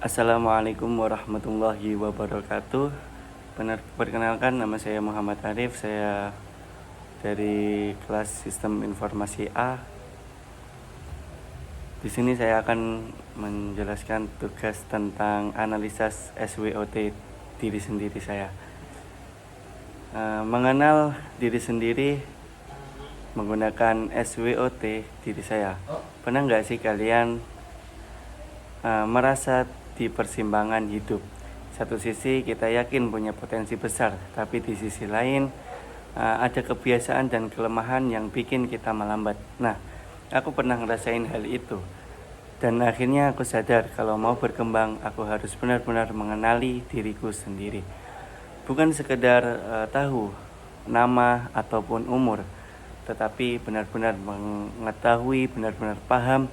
Assalamualaikum warahmatullahi wabarakatuh. Perkenalkan, nama saya Muhammad Arif. Saya dari kelas Sistem Informasi A. Di sini saya akan menjelaskan tugas tentang analisis SWOT diri sendiri saya. Mengenal diri sendiri menggunakan SWOT diri saya. Pernah nggak sih kalian merasa di persimpangan hidup? Satu sisi kita yakin punya potensi besar, tapi di sisi lain ada kebiasaan dan kelemahan yang bikin kita melambat. Nah, aku pernah ngerasain hal itu. Dan akhirnya aku sadar kalau mau berkembang, aku harus benar-benar mengenali diriku sendiri. Bukan sekedar tahu nama ataupun umur, tetapi benar-benar mengetahui, benar-benar paham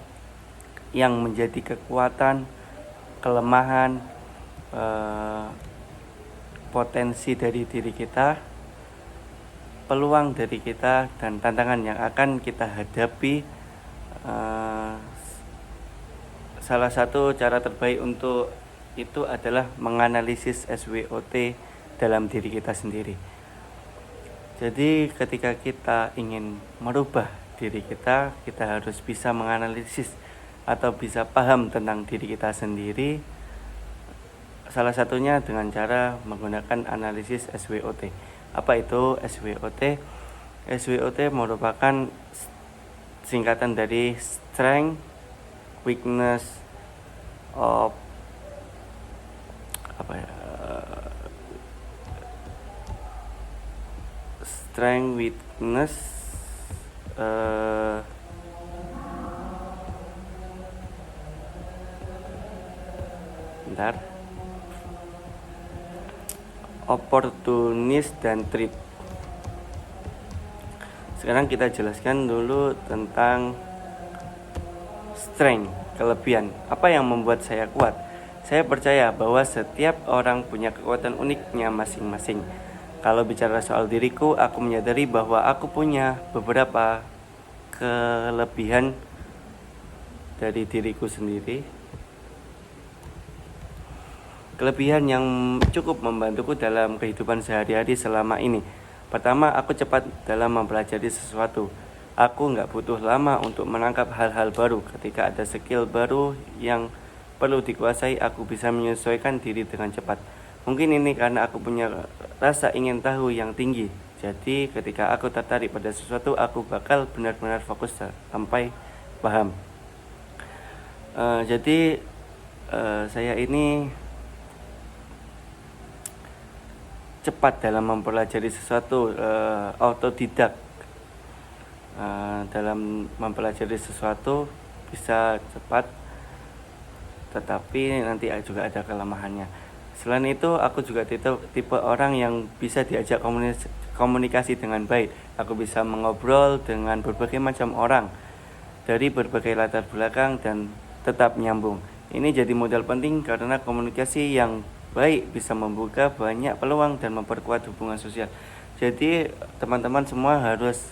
yang menjadi kekuatan, kelemahan, potensi dari diri kita, peluang dari kita, dan tantangan yang akan kita hadapi. Salah satu cara terbaik untuk itu adalah menganalisis SWOT dalam diri kita sendiri. Jadi ketika kita ingin merubah diri kita harus bisa menganalisis atau bisa paham tentang diri kita sendiri. Salah satunya dengan cara menggunakan analisis SWOT. Apa itu SWOT? SWOT merupakan singkatan dari strength, weakness, strength, weakness, opportunist dan threat. Sekarang kita jelaskan dulu tentang strength, kelebihan. Apa yang membuat saya kuat? Saya percaya bahwa setiap orang punya kekuatan uniknya masing-masing. Kalau bicara soal diriku, aku menyadari bahwa aku punya beberapa kelebihan dari diriku sendiri. Kelebihan yang cukup membantuku dalam kehidupan sehari-hari selama ini. Pertama, aku cepat dalam mempelajari sesuatu. Aku nggak butuh lama untuk menangkap hal-hal baru. Ketika ada skill baru yang perlu dikuasai, aku bisa menyesuaikan diri dengan cepat. Mungkin ini karena aku punya rasa ingin tahu yang tinggi. Jadi ketika aku tertarik pada sesuatu, aku bakal benar-benar fokus sampai paham. Jadi saya ini cepat dalam mempelajari sesuatu, autodidak. Dalam mempelajari sesuatu bisa cepat, tetapi nanti juga ada kelemahannya. Selain itu, aku juga tipe orang yang bisa diajak komunikasi dengan baik. Aku bisa mengobrol dengan berbagai macam orang dari berbagai latar belakang dan tetap nyambung. Ini jadi modal penting karena komunikasi yang baik bisa membuka banyak peluang dan memperkuat hubungan sosial. Jadi teman-teman semua harus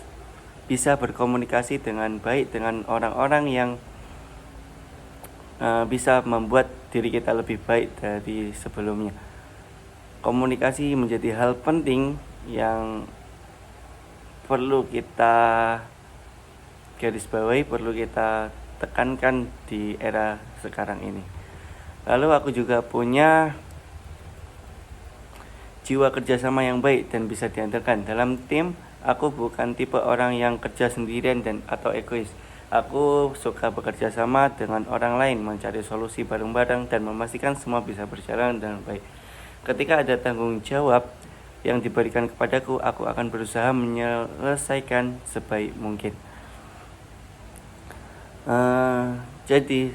bisa berkomunikasi dengan baik dengan orang-orang yang bisa membuat diri kita lebih baik dari sebelumnya. Komunikasi menjadi hal penting yang perlu kita garis bawahi, perlu kita tekankan di era sekarang ini. Lalu aku juga punya jiwa kerjasama yang baik dan bisa diandalkan. Dalam tim, aku bukan tipe orang yang kerja sendirian atau egois. Aku suka bekerja sama dengan orang lain, mencari solusi bareng-bareng dan memastikan semua bisa berjalan dengan baik. Ketika ada tanggung jawab yang diberikan kepadaku, aku akan berusaha menyelesaikan sebaik mungkin. Jadi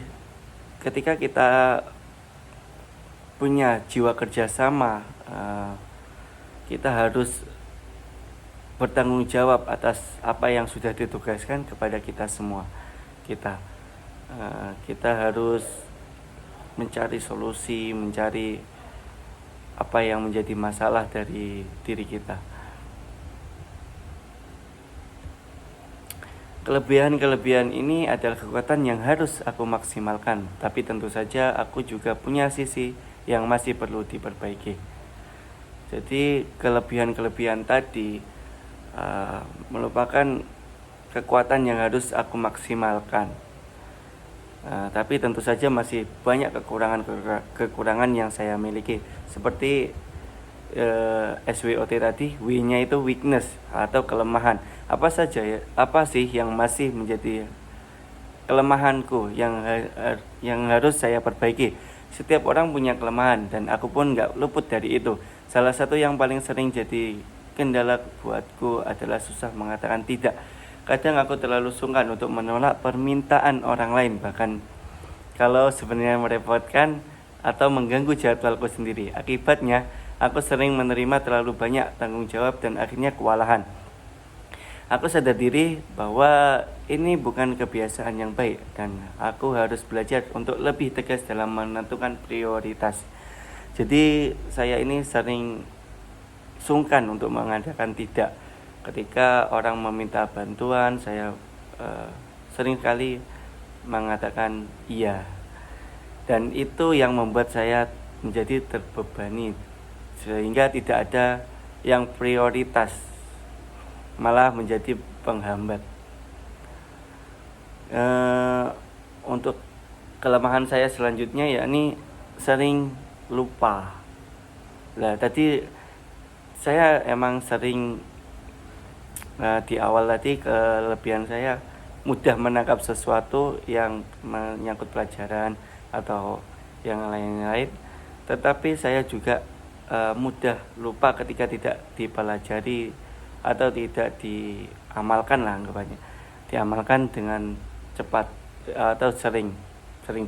ketika kita punya jiwa kerjasama, kita harus bertanggung jawab atas apa yang sudah ditugaskan kepada kita semua. Kita harus mencari solusi, mencari apa yang menjadi masalah dari diri kita. Kelebihan-kelebihan ini adalah kekuatan yang harus aku maksimalkan, tapi tentu saja aku juga punya sisi yang masih perlu diperbaiki. Jadi kelebihan-kelebihan tadi merupakan kekuatan yang harus aku maksimalkan. Tapi tentu saja masih banyak kekurangan yang saya miliki. Seperti SWOT tadi, W-nya itu weakness atau kelemahan. Apa sih yang masih menjadi kelemahanku yang harus saya perbaiki? Setiap orang punya kelemahan dan aku pun nggak luput dari itu. Salah satu yang paling sering jadi kendala buatku adalah susah mengatakan tidak. Kadang aku terlalu sungkan untuk menolak permintaan orang lain, bahkan kalau sebenarnya merepotkan atau mengganggu jadwalku sendiri. Akibatnya, aku sering menerima terlalu banyak tanggung jawab dan akhirnya kewalahan. Aku sadar diri bahwa ini bukan kebiasaan yang baik dan aku harus belajar untuk lebih tegas dalam menentukan prioritas. Jadi saya ini sering sungkan untuk mengatakan tidak. Ketika orang meminta bantuan, saya sering kali mengatakan iya. Dan itu yang membuat saya menjadi terbebani, sehingga tidak ada yang prioritas, malah menjadi penghambat. Untuk kelemahan saya selanjutnya yakni sering lupa. Nah, tadi saya emang sering di awal tadi kelebihan saya mudah menangkap sesuatu yang menyangkut pelajaran atau yang lain-lain, tetapi saya juga mudah lupa ketika tidak dipelajari atau tidak diamalkan lah anggapannya. Diamalkan dengan cepat atau sering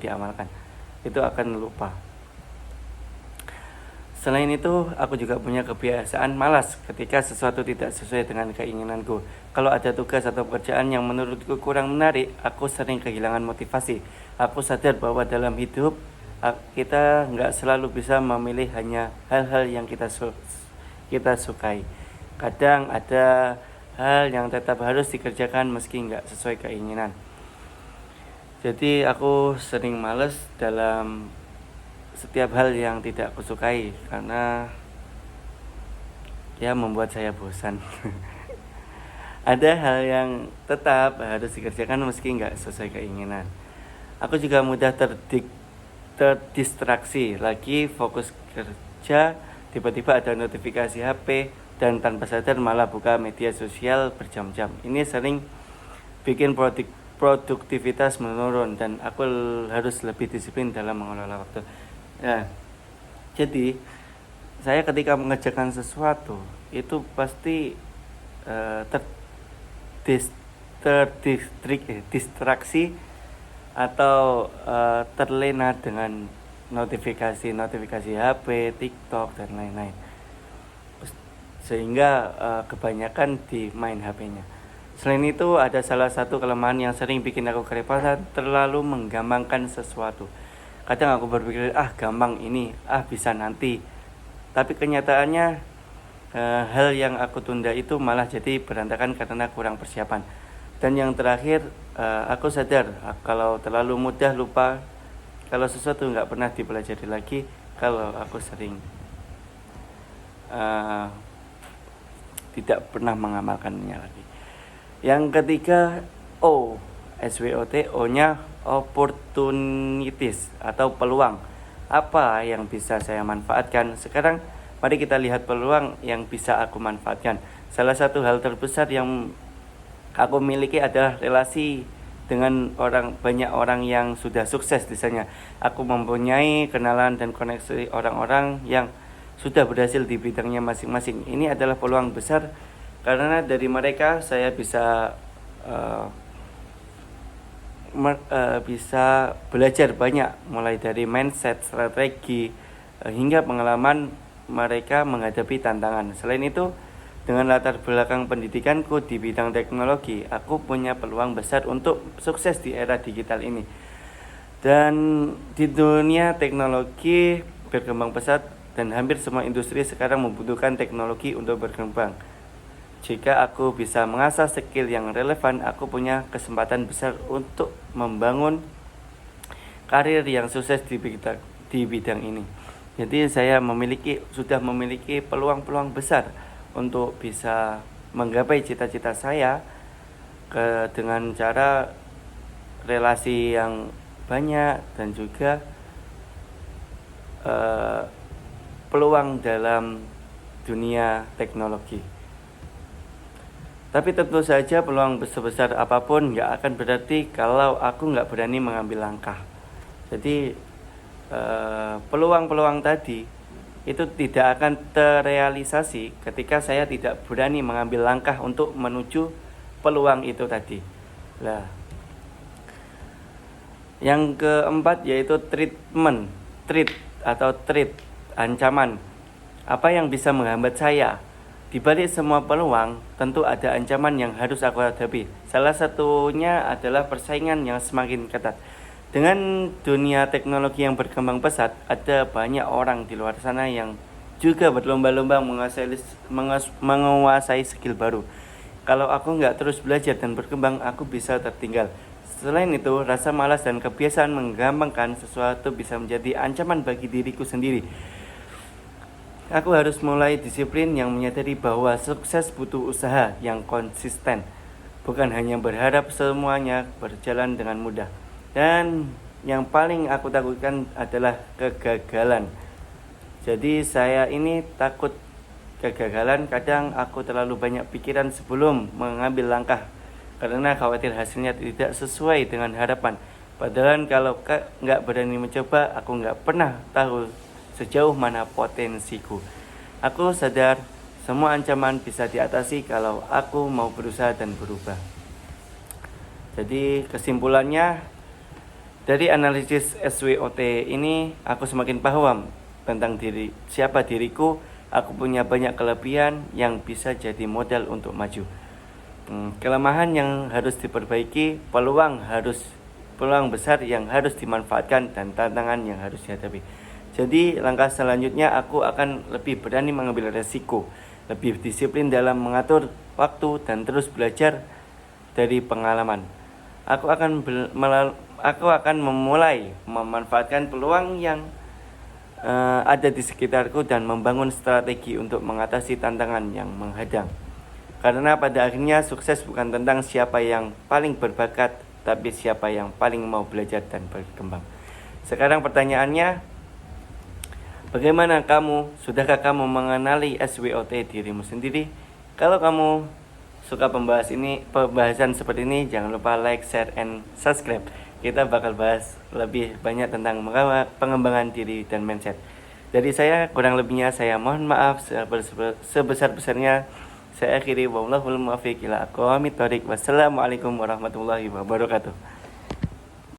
diamalkan, itu akan lupa. Selain itu, aku juga punya kebiasaan malas ketika sesuatu tidak sesuai dengan keinginanku. Kalau ada tugas atau pekerjaan yang menurutku kurang menarik, aku sering kehilangan motivasi. Aku sadar bahwa dalam hidup kita nggak selalu bisa memilih hanya hal-hal yang kita sukai. Kadang ada hal yang tetap harus dikerjakan meski nggak sesuai keinginan. Jadi aku sering malas dalam setiap hal yang tidak aku sukai karena ya membuat saya bosan. Ada hal yang tetap harus dikerjakan meski nggak sesuai keinginan. Aku juga mudah terdistraksi, lagi fokus kerja, tiba-tiba ada notifikasi HP dan tanpa sadar malah buka media sosial berjam-jam. Ini sering bikin produktivitas menurun dan aku harus lebih disiplin dalam mengelola waktu. Nah, jadi saya ketika mengerjakan sesuatu itu pasti terdistraksi atau terlena dengan notifikasi HP, TikTok dan lain-lain, sehingga kebanyakan di main HP-nya. Selain itu, ada salah satu kelemahan yang sering bikin aku kerepotan, terlalu menggampangkan sesuatu. Kadang aku berpikir, gampang ini, bisa nanti. Tapi kenyataannya hal yang aku tunda itu malah jadi berantakan karena kurang persiapan. Dan yang terakhir, aku sadar kalau terlalu mudah lupa, kalau sesuatu nggak pernah dipelajari lagi, kalau aku sering tidak pernah mengamalkannya lagi. Yang ketiga, SWOT, O-nya opportunities atau peluang. Apa yang bisa saya manfaatkan? Sekarang mari kita lihat peluang yang bisa aku manfaatkan. Salah satu hal terbesar yang aku miliki adalah relasi dengan banyak orang yang sudah sukses di sana. Aku mempunyai kenalan dan koneksi orang-orang yang sudah berhasil di bidangnya masing-masing. Ini adalah peluang besar karena dari mereka saya bisa belajar banyak, mulai dari mindset, strategi, hingga pengalaman mereka menghadapi tantangan. Selain itu, dengan latar belakang pendidikanku di bidang teknologi, aku punya peluang besar untuk sukses di era digital ini. Dan di dunia teknologi berkembang pesat dan hampir semua industri sekarang membutuhkan teknologi untuk berkembang. Jika aku bisa mengasah skill yang relevan, aku punya kesempatan besar untuk membangun karir yang sukses di bidang ini. Jadi saya sudah memiliki peluang-peluang besar untuk bisa menggapai cita-cita saya dengan cara relasi yang banyak dan juga peluang dalam dunia teknologi. Tapi tentu saja peluang sebesar apapun nggak akan berarti kalau aku nggak berani mengambil langkah. Jadi peluang-peluang tadi itu tidak akan terrealisasi ketika saya tidak berani mengambil langkah untuk menuju peluang itu tadi. Nah, yang keempat yaitu treat, ancaman. Apa yang bisa menghambat saya? Di balik semua peluang, tentu ada ancaman yang harus aku hadapi. Salah satunya adalah persaingan yang semakin ketat. Dengan dunia teknologi yang berkembang pesat, ada banyak orang di luar sana yang juga berlomba-lomba menguasai skill baru. Kalau aku nggak terus belajar dan berkembang, aku bisa tertinggal. Selain itu, rasa malas dan kebiasaan menggampangkan sesuatu bisa menjadi ancaman bagi diriku sendiri. Aku harus mulai disiplin yang menyadari bahwa sukses butuh usaha yang konsisten, bukan hanya berharap semuanya berjalan dengan mudah. Dan yang paling aku takutkan adalah kegagalan. Jadi saya ini takut kegagalan. Kadang aku terlalu banyak pikiran sebelum mengambil langkah karena khawatir hasilnya tidak sesuai dengan harapan. Padahal kalau nggak berani mencoba, aku nggak pernah tahu sejauh mana potensiku. Aku sadar semua ancaman bisa diatasi kalau aku mau berusaha dan berubah. Jadi kesimpulannya, dari analisis SWOT ini aku semakin paham tentang siapa diriku. Aku punya banyak kelebihan yang bisa jadi modal untuk maju. Kelemahan yang harus diperbaiki, peluang besar yang harus dimanfaatkan, dan tantangan yang harus dihadapi. Jadi langkah selanjutnya aku akan lebih berani mengambil resiko, lebih disiplin dalam mengatur waktu, dan terus belajar dari pengalaman. Aku akan memulai memanfaatkan peluang yang ada di sekitarku dan membangun strategi untuk mengatasi tantangan yang menghadang. Karena pada akhirnya sukses bukan tentang siapa yang paling berbakat, tapi siapa yang paling mau belajar dan berkembang. Sekarang pertanyaannya, bagaimana kamu? Sudahkah kamu mengenali SWOT dirimu sendiri? Kalau kamu suka pembahasan seperti ini, jangan lupa like, share, and subscribe. Kita bakal bahas lebih banyak tentang pengembangan diri dan mindset. Dari saya, kurang lebihnya saya mohon maaf sebesar-besarnya. Saya akhiri, wallahul muwaffiq ila aqwamit thoriq. Wassalamualaikum warahmatullahi wabarakatuh.